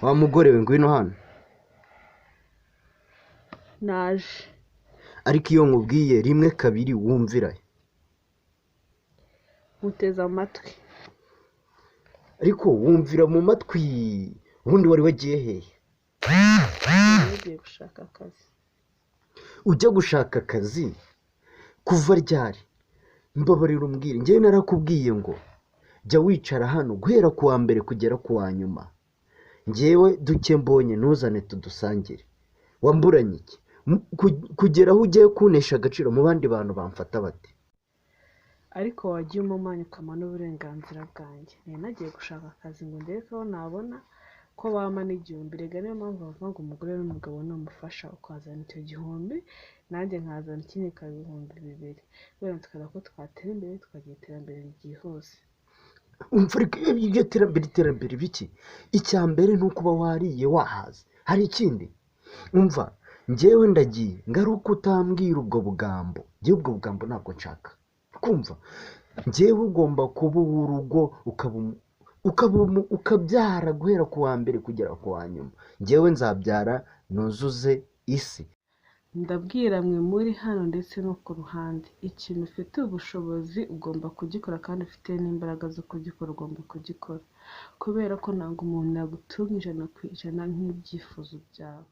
Wa mugore we ngwino hano. naje. Ariko iyo nkubwiye rimwe kabiri wumvira. Muteze amatwi. Ariko wumvira mu matwi. Ubundi wari wagiye hehe? Nagiye gushaka akazi. Ujya gushaka akazi kuva ryari? Mbabarira umbwire, njyewe narakubwiye ngo jya wicara hano guhera ku wa mbere kugera ku wa nyuma. Njyewe duke mbonye ntuzane tudusangire. Wamburanye iki? Kugera aho ugiye kunesha agaciro mu bandi bantu bamfata bate? Ariko wagiye umumanya ukama n'uburenganzira bwanjye. Nari nagiye gushaka akazi ngo ndebe ko nabona ko bampa n'igihumbi. Rega niyo mpamvu bavuga ngo umugore n'umugabo namufasha ukazana icyo gihumbi, nanjye nkazana ikindi ibihumbi 2. Wenda tukaza ko twatera imbere tukagira iterambere ryihuse. Umva ariko ibyo iterambere biki? Icya mbere ni ukuba wariye wahaze. Hari ikindi? Umva, njyewe ndagiye ngaruka utambwira ubwo bugambo. Njyewe ubwo bugambo ntabwo nshaka. Kumva, njyewe ugomba kuba urugo ukabyara guhera ku wa mbere kugera ku wa nyuma. Njyewe nzabyara nuzuze isi. Ndabwira mwe muri hano ndetse no ku ruhande, ikintu ufite ubushobozi ugomba kugikora kandi ufite n'imbaraga zo kugikora ugomba kugikora, kubera ko ntabwo umuntu yagutunga 100% nk'ibyifuzo byawe.